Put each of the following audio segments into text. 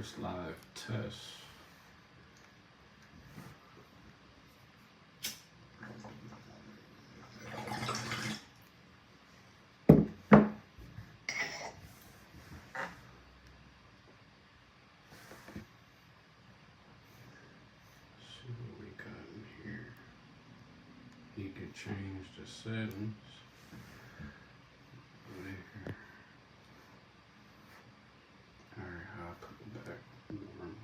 first live test. See what we got in here. You can change the settings. There. Alright, I'll put it back normal.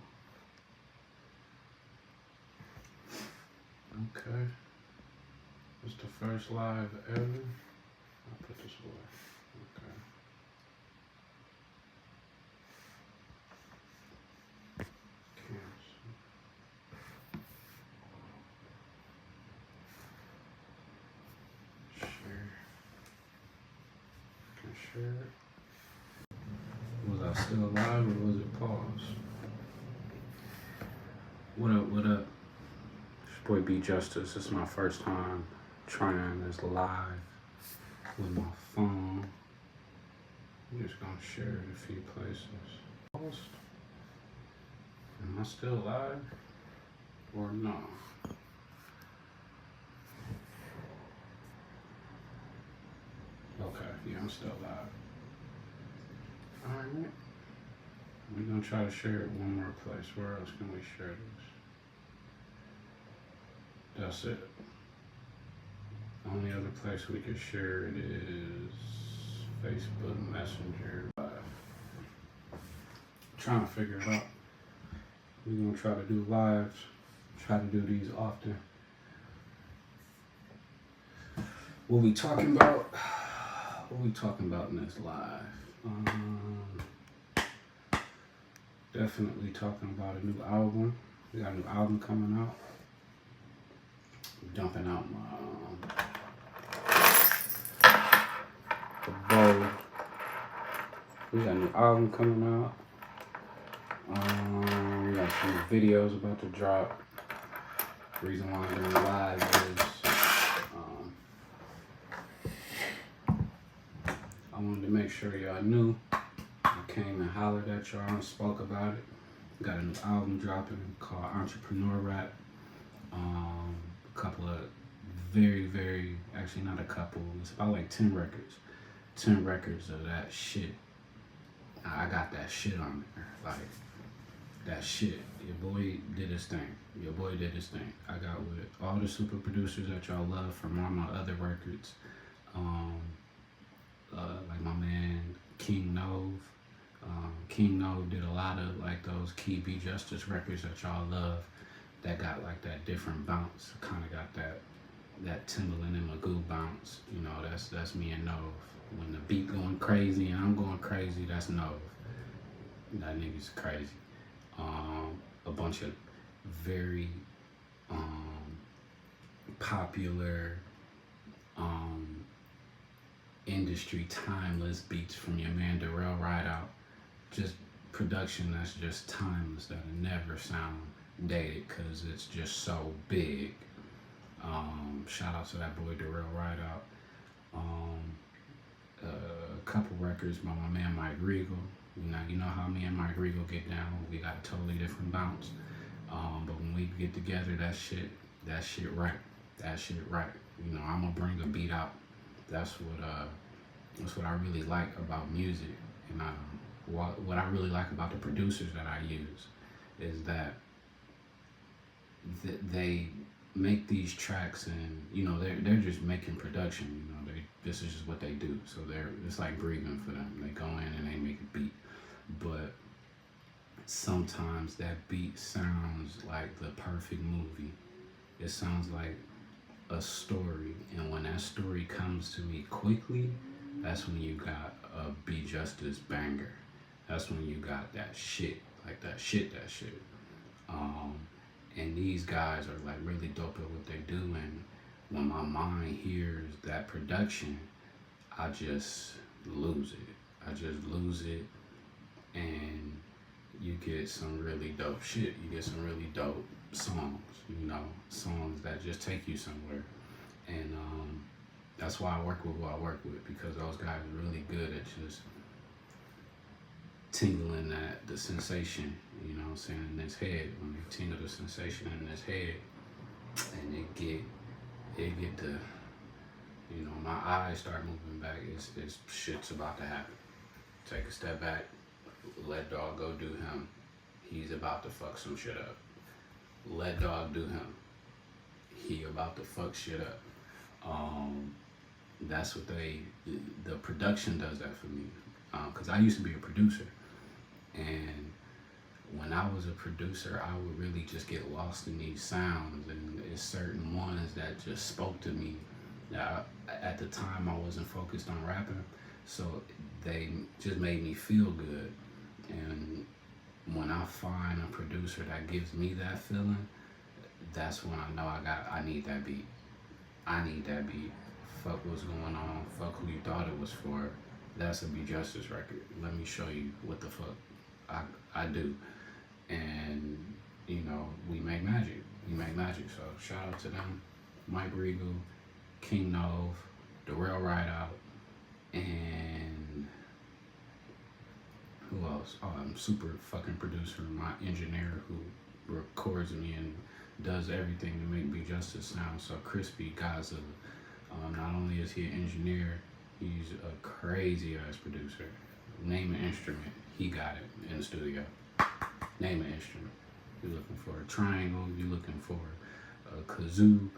Okay. It's the first live ever. I'll put this away. Okay. Cancel. Share. Can I share it? Was I still live or was it paused? What up, what up? It's your boy B Justice. This is my first time trying this live with my phone. I'm just gonna share it a few places. Paused. Am I still live or no? Okay, yeah, I'm still live. Alright, we're gonna try to share it one more place. Where else can we share this? That's it. The only other place we could share it is Facebook Messenger Live. Trying to figure it out. We're gonna try to do lives. Try to do these often. What we talking about? What we talking about in this live? Definitely talking about a new album. We got a new album coming out. Dumping out my the bow. We got a new album coming out. We got some videos about to drop. The reason why I'm doing live is I wanted to make sure y'all knew. I came and hollered at y'all and spoke about it. Got a new album dropping called Entrepreneur Rap. A couple of very, actually not a couple, it's about like 10 records. 10 records of that shit. I got that shit on there. Like, that shit. Your boy did his thing. Your boy did his thing. I got with all the super producers that y'all love from all my other records. Like my man King Nove. King Nove did a lot of like those key B Justice records that y'all love. That got like that different bounce. Kind of got that Timbaland and Magoo bounce. You know, that's me and Nove. When the beat going crazy and I'm going crazy, that's Nove. That nigga's crazy. A bunch of very popular industry timeless beats from your man Darrell Rideout. Just production that's just timeless, that'll never sound dated because it's just so big. Shout out to that boy Darrell Rideout. A couple records by my man Mike Regal. You know how me and Mike Regal get down. We got a totally different bounce. But when we get together, that shit right. That shit right. You know, I'm gonna bring a beat out. That's what I really like about music, and what I really like about the producers that I use is that they make these tracks, and you know they're just making production. You know, this is just what they do. So it's like breathing for them. They go in and they make a beat, but sometimes that beat sounds like the perfect movie. It sounds like a story, and when that story comes to me quickly, that's when you got a B Justice banger. That's when you got that shit, like that shit. And these guys are like really dope at what they do, and when my mind hears that production, I just lose it. And you get some really dope shit. You get some really dope songs, you know, songs that just take you somewhere. And that's why I work with who I work with, because those guys are really good at just tingling that the sensation, you know what I'm saying, in his head. When they tingle the sensation in his head, and it get the, you know, my eyes start moving back. It's shit's about to happen. Take a step back, let dog go do him. He's about to fuck some shit up. Let dog do him. He about to fuck shit up. That's what the production does that for me. Cause I used to be a producer, and when I was a producer, I would really just get lost in these sounds, and it's certain ones that just spoke to me. That at the time I wasn't focused on rapping, so they just made me feel good. And when I find a producer that gives me that feeling, that's when I know I need that beat. I need that beat. Fuck what's going on. Fuck who you thought it was for. That's a Be Justice record. Let me show you what the fuck I do. And, you know, we make magic. We make magic. So shout out to them. Mike Regal, King Nove, Darrell Rideout, and who else? Oh, I'm super fucking producer, my engineer who records me and does everything to make Be Justice sound so crispy. Godzilla. Not only is he an engineer, he's a crazy ass producer. Name an instrument, he got it in the studio. Name an instrument. You're looking for a triangle, you're looking for a kazoo.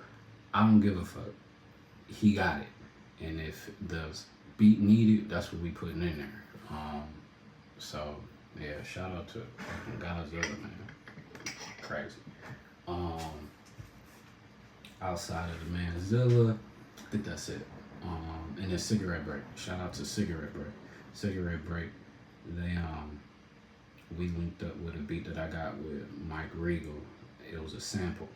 I don't give a fuck. He got it. And if the beat needed, that's what we putting in there. So yeah, shout out to Godzilla, man. Crazy. Outside of the Manzilla, I think that's it. And then Cigarette Break. Shout out to Cigarette Break. Cigarette Break, they we linked up with a beat that I got with Mike Regal. It was a sample.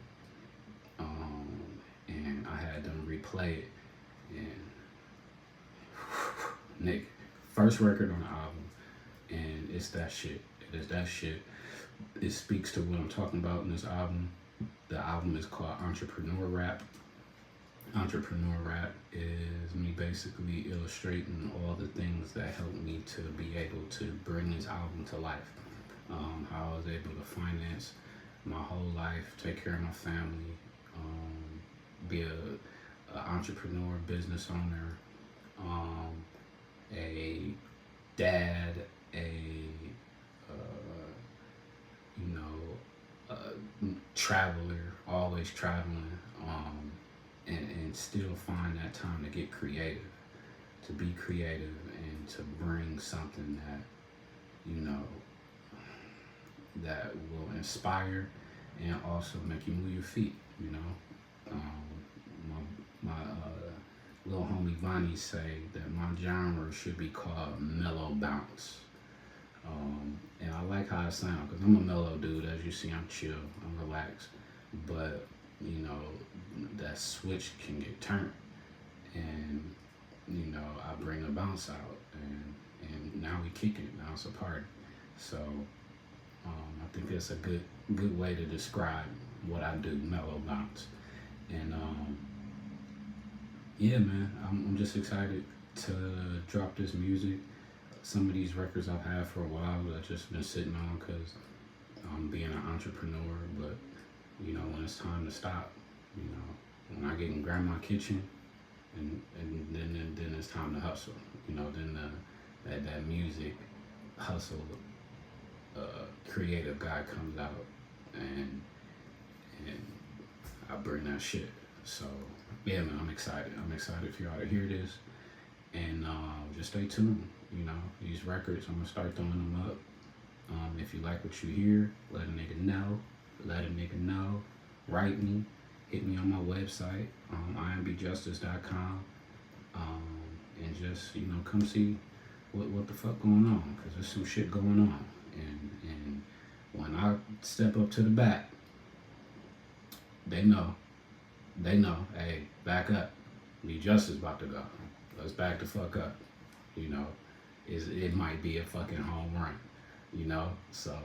And I had them replay it. And Nick, first record on the album, and it's that shit. It is that shit. It speaks to what I'm talking about in this album. The album is called Entrepreneur Rap. Entrepreneur Rap is me basically illustrating all the things that helped me to be able to bring this album to life. How I was able to finance my whole life, take care of my family, be a entrepreneur, business owner, a dad, traveler, always traveling, and still find that time to get creative, to be creative, and to bring something that, you know, that will inspire and also make you move your feet, you know. My little homie Vonnie say that my genre should be called mellow bounce. And I like how it sounds, because I'm a mellow dude. As you see, I'm chill, I'm relaxed. But, you know, that switch can get turned. And, you know, I bring a bounce out. And now we kick it. Now it's a party. So, I think that's a good way to describe what I do, mellow bounce. And, yeah, man, I'm just excited to drop this music. Some of these records I've had for a while that I've just been sitting on because I'm being an entrepreneur. But, you know, when it's time to stop, you know, when I get in grandma's kitchen, and then it's time to hustle. You know, then that music hustle, creative guy comes out, and I bring that shit. So yeah, man, I'm excited. I'm excited for y'all to hear this, and just stay tuned. You know, these records, I'm gonna start throwing them up. If you like what you hear, let a nigga know. Let a nigga know. Write me. Hit me on my website, imbjustice.com, and just, you know, come see what the fuck going on, because there's some shit going on. And when I step up to the bat, they know, hey, back up. Be Justice about to go. Let's back the fuck up. You know, it might be a fucking home run, you know? So,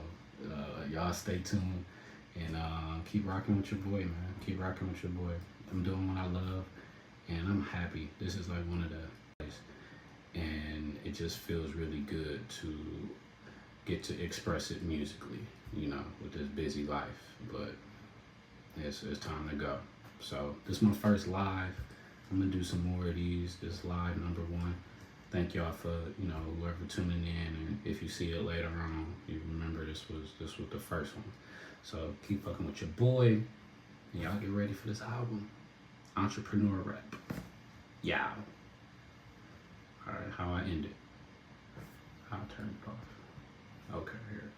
y'all stay tuned, and keep rocking with your boy, man. Keep rocking with your boy. I'm doing what I love, and I'm happy. This is like one of the, and it just feels really good to get to express it musically, with this busy life. But it's time to go. So this is my first live. I'm gonna do some more of these. This live #1. Thank y'all for whoever tuning in, and if you see it later on, you remember this was the first one. So keep fucking with your boy, and y'all get ready for this album, Entrepreneur Rap. Yeah. All right, how I end it? I'll turn it off. Okay, here.